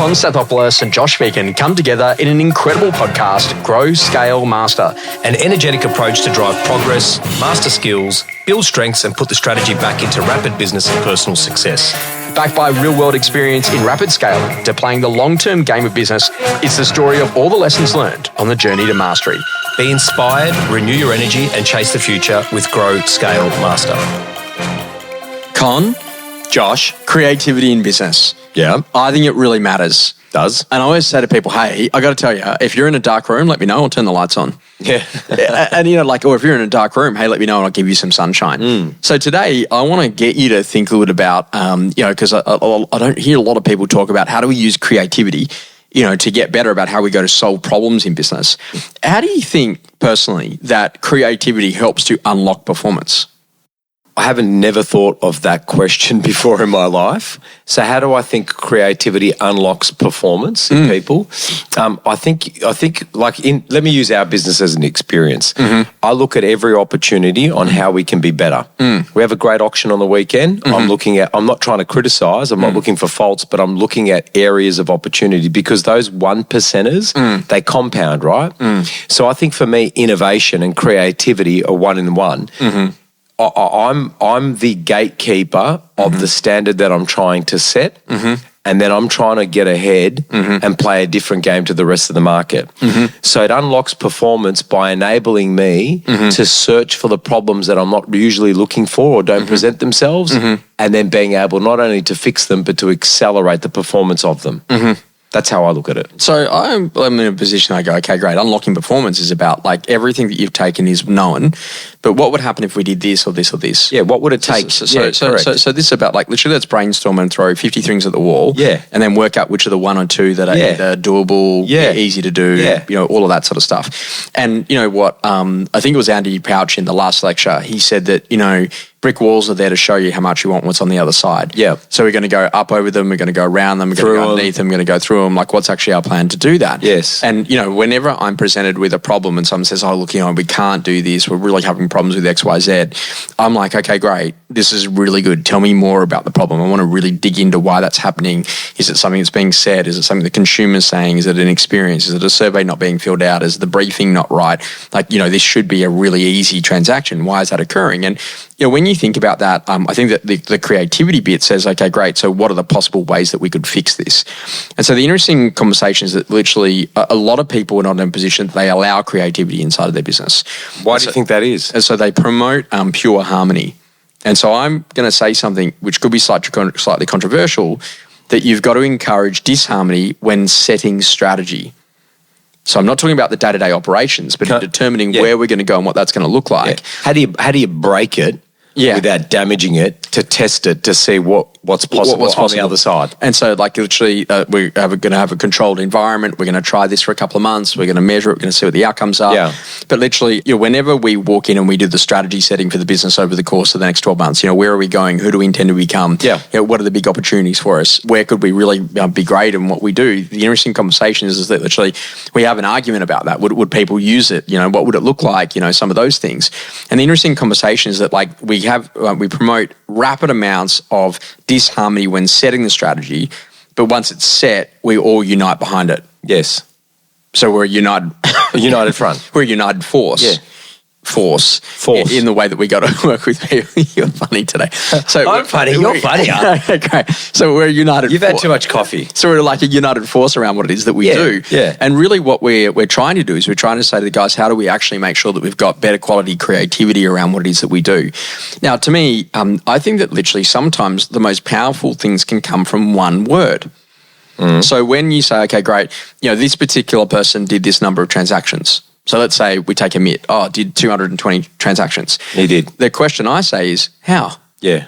Stathopoulos and Josh Phegan come together in an incredible podcast, Grow, Scale, Master. An energetic approach to drive progress, master skills, build strengths and put the strategy back into rapid business and personal success. Backed by real-world experience in rapid scaling to playing the long-term game of business, it's the story of all the lessons learned on the journey to mastery. Be inspired, renew your energy and chase the future with Grow, Scale, Master. Con, Josh. creativity in business. Yeah. I think it really matters. Does. And I always say to people, hey, I got to tell you, if you're in a dark room, let me know, I'll turn the lights on. Yeah. And, or if you're in a dark room, hey, let me know and I'll give you some sunshine. So today, I want to get you to think a little about, because I don't hear a lot of people talk about how do we use creativity, to get better about how we go to solve problems in business. How do you think, personally, that creativity helps to unlock performance? I haven't never thought of that question before in my life. So how do I think creativity unlocks performance in people? I think let me use our business as an experience. I look at every opportunity on how we can be better. We have a great auction on the weekend. I'm not trying to criticize, I'm not looking for faults, but I'm looking at areas of opportunity because those 1%ers, they compound, right? So I think for me, innovation and creativity are one in one. I'm the gatekeeper of the standard that I'm trying to set, and then I'm trying to get ahead and play a different game to the rest of the market. So it unlocks performance by enabling me to search for the problems that I'm not usually looking for or don't present themselves, and then being able not only to fix them, but to accelerate the performance of them. That's how I look at it. So I'm in a position I go, okay, great. Unlocking performance is about everything that you've taken is known, but what would happen if we did this or this or this? Yeah, what would it take? So this is about literally let's brainstorm and throw 50 things at the wall. Yeah. And then work out which are the one or two that are either doable, easy to do, all of that sort of stuff. And you know what? I think it was Andy Pouch in the last lecture. He said that, brick walls are there to show you how much you want what's on the other side. Yeah. So we're going to go up over them, we're going to go around them, we're going to go underneath them, we're going to go through them. What's actually our plan to do that? Yes. And, whenever I'm presented with a problem and someone says, oh, look, we can't do this, we're really having problems with X, Y, Z, I'm like, okay, great. This is really good. Tell me more about the problem. I want to really dig into why that's happening. Is it something that's being said? Is it something the consumer's saying? Is it an experience? Is it a survey not being filled out? Is the briefing not right? This should be a really easy transaction. Why is that occurring? And, when you think about that, I think that the creativity bit says, okay, great. So what are the possible ways that we could fix this? And so the interesting conversation is that literally a lot of people are not in a position that they allow creativity inside of their business. Why do you think that is? And so they promote pure harmony. And so I'm going to say something which could be slightly controversial, that you've got to encourage disharmony when setting strategy. So I'm not talking about the day-to-day operations, but in determining where we're going to go and what that's going to look like. Yeah. How do you break it without damaging it to test it to see what's possible on the other side? And so literally we're going to have a controlled environment. We're going to try this for a couple of months. We're going to measure it. We're going to see what the outcomes are. Yeah. But literally, whenever we walk in and we do the strategy setting for the business over the course of the next 12 months, where are we going? Who do we intend to become? Yeah. What are the big opportunities for us? Where could we really be great in what we do? The interesting conversation is that literally we have an argument about that. Would people use it? What would it look like? Some of those things. And the interesting conversation is that we promote rapid amounts of disharmony when setting the strategy, but once it's set, we all unite behind it. Yes. So we're a united front. We're a united force. Yeah. Force in the way that we got to work with people. You're funny today. So I'm funny. You're funnier. Okay. So we're a united. You've had too much coffee. So we're like a united force around what it is that we do. Yeah. And really, what we're trying to do is we're trying to say to the guys, how do we actually make sure that we've got better quality creativity around what it is that we do? Now, to me, I think that literally sometimes the most powerful things can come from one word. So when you say, okay, great, this particular person did this number of transactions. So let's say we take a Mitt. Did 220 transactions. He did. The question I say is, how? Yeah.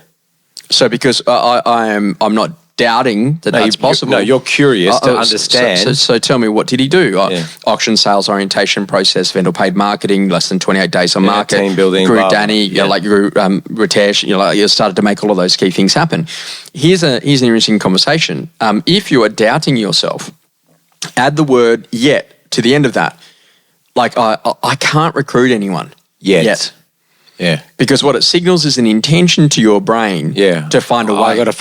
So because I'm not doubting that that's possible. You're curious to understand. So tell me, what did he do? Auction, sales orientation process, vendor paid marketing, less than 28 days on market. Team building. Grew Danny, grew Ritesh, you started to make all of those key things happen. Here's an interesting conversation. If you are doubting yourself, add the word yet to the end of that. I can't recruit anyone yet. Yeah. Because what it signals is an intention to your brain to find a way. I got to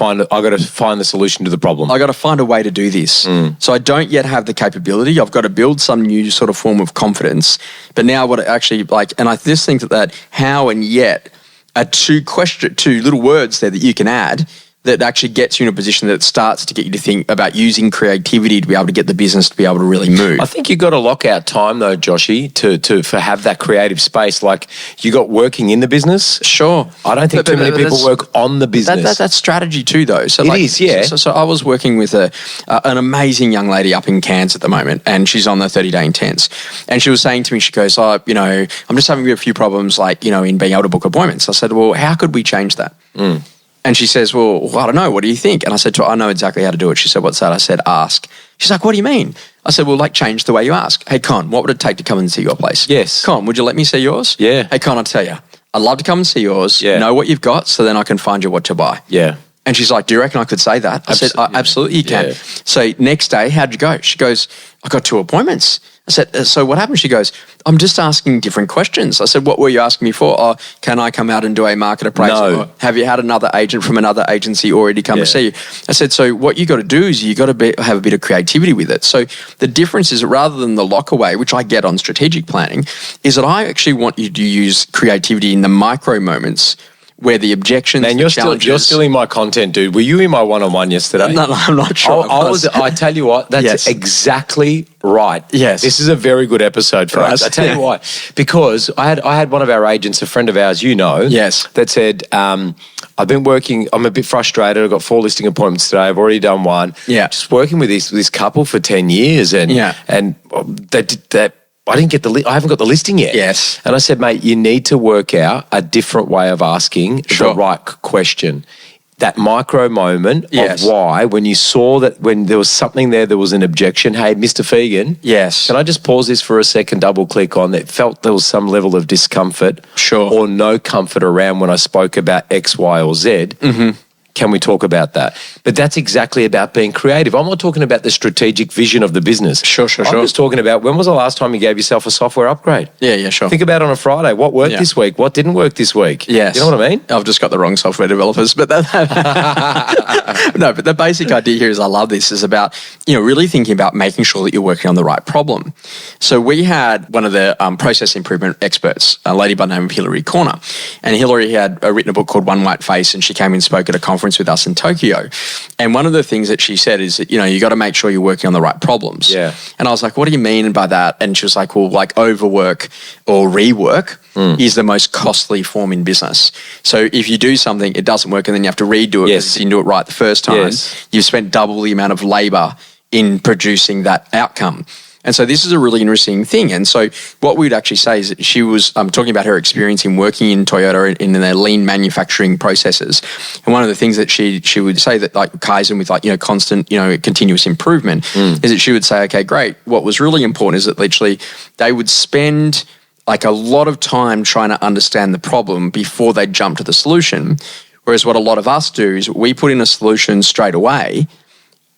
find the solution to the problem. I got to find a way to do this. So I don't yet have the capability. I've got to build some new sort of form of confidence. But now what it actually and I just think that how and yet are two little words there that you can add that actually gets you in a position that starts to get you to think about using creativity to be able to get the business to be able to really move. I think you've got to lock out time though, Joshy, to have that creative space. Like you got working in the business. Sure. I don't think too many people work on the business. That's strategy too though. So it is, yeah. So I was working with an amazing young lady up in Cairns at the moment, and she's on the 30-day intense. And she was saying to me, she goes, I'm just having a few problems in being able to book appointments. I said, well, how could we change that? And she says, well, I don't know. What do you think? And I said to her, I know exactly how to do it. She said, what's that? I said, ask. She's like, what do you mean? I said, well, change the way you ask. Hey, Con, what would it take to come and see your place? Yes. Con, would you let me see yours? Yeah. Hey, Con, I'll tell you, I'd love to come and see yours, know what you've got, so then I can find you what to buy. Yeah. And she's like, do you reckon I could say that? I said, absolutely you can. Yeah. So next day, how'd you go? She goes, I got 2 appointments. I said, so what happened? She goes, I'm just asking different questions. I said, what were you asking me for? Oh, can I come out and do a market appraisal? No. Or have you had another agent from another agency already come to see you? I said, so what you got to do is you got to have a bit of creativity with it. So the difference is rather than the lock away, which I get on strategic planning, is that I actually want you to use creativity in the micro moments where the objections, man, you're stealing my content, dude. Were you in my one-on-one yesterday? No, I'm not sure. I tell you what, that's exactly right. Yes. This is a very good episode for us. I tell you why. Because I had one of our agents, a friend of ours, that said, I've been working, I'm a bit frustrated. I've got 4 listing appointments today. I've already done 1. Yeah. Just working with this couple for 10 years and that I haven't got the listing yet. Yes. And I said, mate, you need to work out a different way of asking the right question. That micro moment of why, when you saw that when there was something there was an objection, hey, Mr. Phegan, can I just pause this for a second, double click on it? Felt there was some level of discomfort or no comfort around when I spoke about X, Y, or Z. Mm-hmm. Can we talk about that? But that's exactly about being creative. I'm not talking about the strategic vision of the business. Sure. I'm just talking about when was the last time you gave yourself a software upgrade? Yeah, sure. Think about it on a Friday. What worked this week? What didn't work this week? Yes. You know what I mean? I've just got the wrong software developers. But but the basic idea here is I love this, is about, really thinking about making sure that you're working on the right problem. So we had one of the process improvement experts, a lady by the name of Hillary Corner. And Hillary had written a book called One White Face, and she came and spoke at a conference with us in Tokyo. And one of the things that she said is that, you got to make sure you're working on the right problems. Yeah. And I was like, what do you mean by that? And she was like, well, overwork or rework is the most costly form in business. So if you do something, it doesn't work, and then you have to redo it because you didn't do it right the first time. You've spent double the amount of labor in producing that outcome. And so this is a really interesting thing. And so what we'd actually say is that she was talking about her experience in working in Toyota in their lean manufacturing processes. And one of the things that she would say that Kaizen with constant, continuous improvement is that she would say, okay, great. What was really important is that literally they would spend a lot of time trying to understand the problem before they jump to the solution. Whereas what a lot of us do is we put in a solution straight away,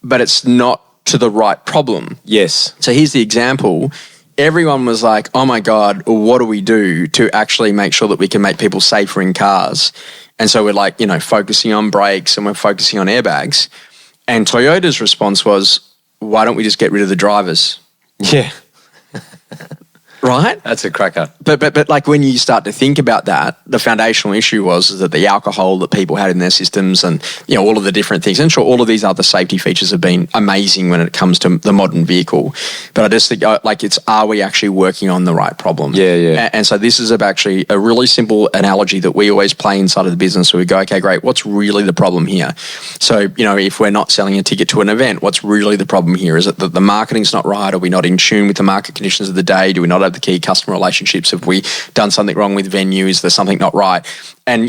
but it's not to the right problem. Yes. So here's the example. Everyone was like, oh my God, what do we do to actually make sure that we can make people safer in cars? And so we're focusing on brakes and we're focusing on airbags. And Toyota's response was, why don't we just get rid of the drivers? Yeah. Right? That's a cracker. But when you start to think about that, the foundational issue was that the alcohol that people had in their systems and, all of the different things. And sure, all of these other safety features have been amazing when it comes to the modern vehicle. But I just think are we actually working on the right problem? Yeah. And so this is actually a really simple analogy that we always play inside of the business. So we go, okay, great. What's really the problem here? So, if we're not selling a ticket to an event, what's really the problem here? Is it that the marketing's not right? Are we not in tune with the market conditions of the day? Do we not have the key customer relationships? Have we done something wrong with venue? Is there something not right? And,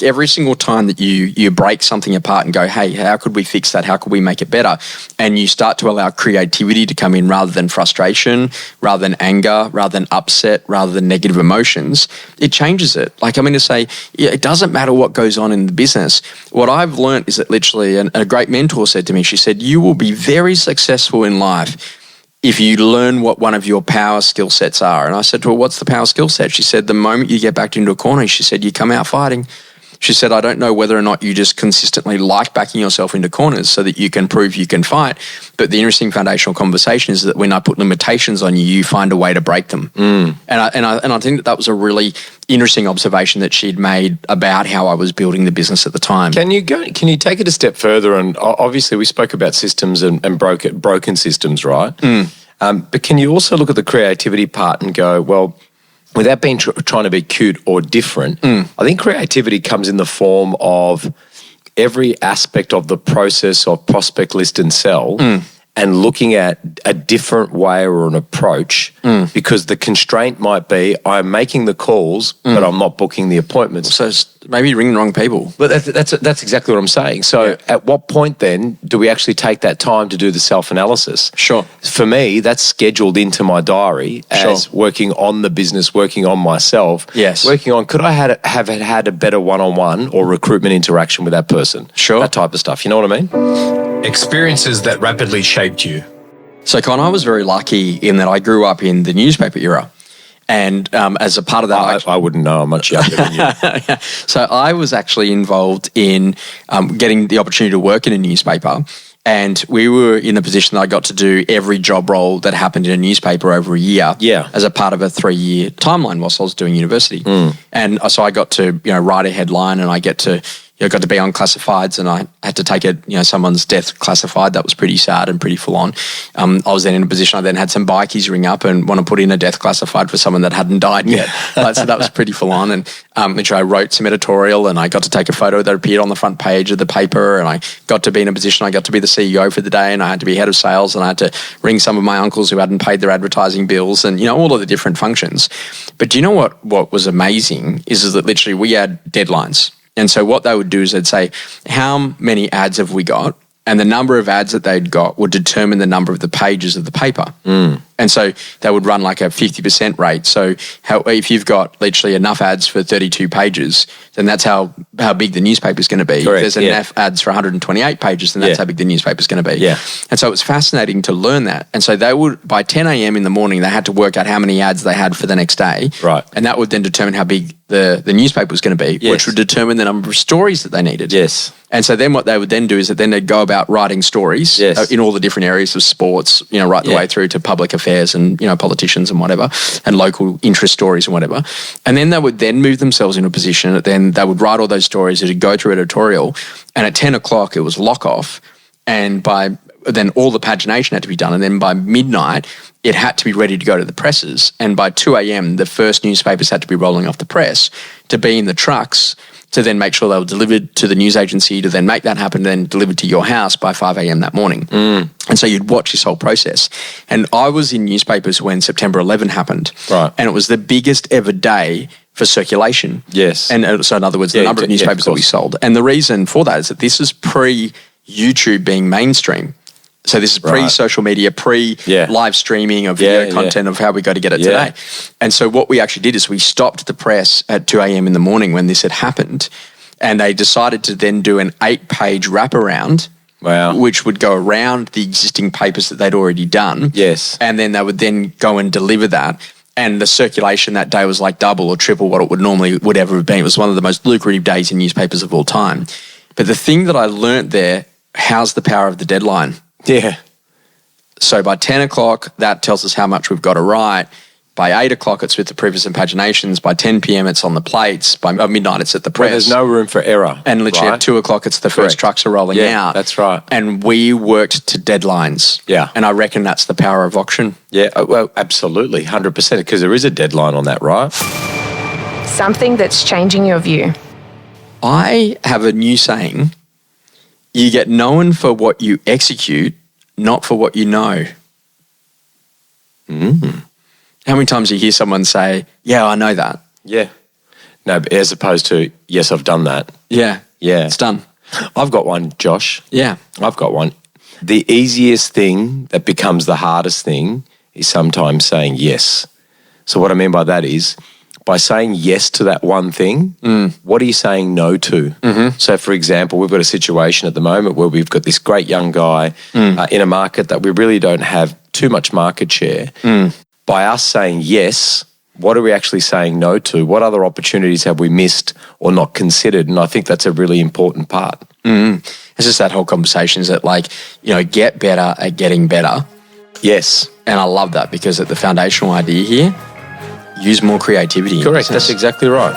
every single time that you break something apart and go, hey, how could we fix that? How could we make it better? And you start to allow creativity to come in rather than frustration, rather than anger, rather than upset, rather than negative emotions, it changes it. To say, it doesn't matter what goes on in the business. What I've learned is that literally, and a great mentor said to me, she said, you will be very successful in life if you learn what one of your power skill sets are. And I said to her, what's the power skill set? She said, the moment you get backed into a corner, she said, you come out fighting. She said, I don't know whether or not you just consistently like backing yourself into corners so that you can prove you can fight. But the interesting foundational conversation is that when I put limitations on you, you find a way to break them. And I think that was a really interesting observation that she'd made about how I was building the business at the time. Can you take it a step further? And obviously we spoke about systems and broken systems, right? But can you also look at the creativity part and go, well, without being trying to be cute or different, I think creativity comes in the form of every aspect of the process of prospect, list and sell and looking at a different way or an approach because the constraint might be I'm making the calls but I'm not booking the appointments. So maybe ringing the wrong people. But that's exactly what I'm saying. So at what point then do we actually take that time to do the self-analysis? Sure. For me, that's scheduled into my diary as working on the business, working on myself. Yes. Working on, could I have had a better one-on-one or recruitment interaction with that person? Sure. That type of stuff. You know what I mean? Experiences that rapidly shaped you. So, Con, I was very lucky in that I grew up in the newspaper era. And as a part of that... I wouldn't know. I'm much younger than you. So I was actually involved in getting the opportunity to work in a newspaper. And we were in a position that I got to do every job role that happened in a newspaper over a year as a part of a 3-year timeline whilst I was doing university. And so I got to write a headline and I got to be on classifieds, and I had to take someone's death classified. That was pretty sad and pretty full on. I was then in a position, I then had some bikies ring up and want to put in a death classified for someone that hadn't died yet. So that was pretty full on. And which I wrote some editorial and I got to take a photo that appeared on the front page of the paper, and I got to be in a position, I got to be the CEO for the day, and I had to be head of sales, and I had to ring some of my uncles who hadn't paid their advertising bills, and all of the different functions. But do you know what was amazing is that literally we had deadlines. And so what they would do is they'd say, how many ads have we got? And the number of ads that they'd got would determine the number of the pages of the paper. And so they would run like a 50% rate. So if you've got literally enough ads for 32 pages, then that's how big the newspaper is going to be. Correct, if there's enough ads for 128 pages, then that's how big the newspaper is going to be. And so it was fascinating to learn that. And so they would, by 10 a.m. in the morning, they had to work out how many ads they had for the next day. Right. And that would then determine how big the newspaper was going to be, which would determine the number of stories that they needed. Yes. And so then what they would then do is that then they'd go about writing stories in all the different areas of sports, right the way through to public affairs and, politicians and whatever, and local interest stories and whatever. And then they would then move themselves into a position that then they would write all those stories, it'd go through editorial, and at 10 o'clock it was lock off, and then all the pagination had to be done, and then by midnight it had to be ready to go to the presses, and by 2 a.m. the first newspapers had to be rolling off the press to be in the trucks to then make sure they were delivered to the news agency to then make that happen, then delivered to your house by 5 a.m. that morning. And so you'd watch this whole process. And I was in newspapers when September 11 happened. Right. And it was the biggest ever day for circulation. Yes. And so in other words, the number of newspapers that we sold. And the reason for that is that this is pre-YouTube being mainstream. So this is pre-social media, pre-live streaming of video content of how we got to get it today. And so what we actually did is we stopped the press at 2 a.m. in the morning when this had happened, and they decided to then do an 8-page wraparound, which would go around the existing papers that they'd already done. Yes. And then they would then go and deliver that. And the circulation that day was like double or triple what it would ever have been. It was one of the most lucrative days in newspapers of all time. But the thing that I learnt there, how's the power of the deadline? Yeah. So by 10 o'clock, that tells us how much we've got to write. By 8 o'clock, it's with the preface and paginations. By 10 p.m., it's on the plates. By midnight, it's at the press. There's no room for error. And literally at 2 o'clock, it's the first trucks are rolling out. That's right. And we worked to deadlines. Yeah. And I reckon that's the power of auction. Yeah, well, absolutely, 100%, because there is a deadline on that, right? Something that's changing your view. I have a new saying: you get known for what you execute, not for what you know. How many times do you hear someone say, yeah, I know that? Yeah. No, but as opposed to, yes, I've done that. Yeah. Yeah. It's done. I've got one, Josh. Yeah. I've got one. The easiest thing that becomes the hardest thing is sometimes saying yes. So what I mean by that is by saying yes to that one thing, what are you saying no to? So, for example, we've got a situation at the moment where we've got this great young guy in a market that we really don't have too much market share. By us saying yes, what are we actually saying no to? What other opportunities have we missed or not considered? And I think that's a really important part. It's just that whole conversation is that, like, you know, get better at getting better. Yes. And I love that because at the foundational idea here, use more creativity. Correct. That's exactly right.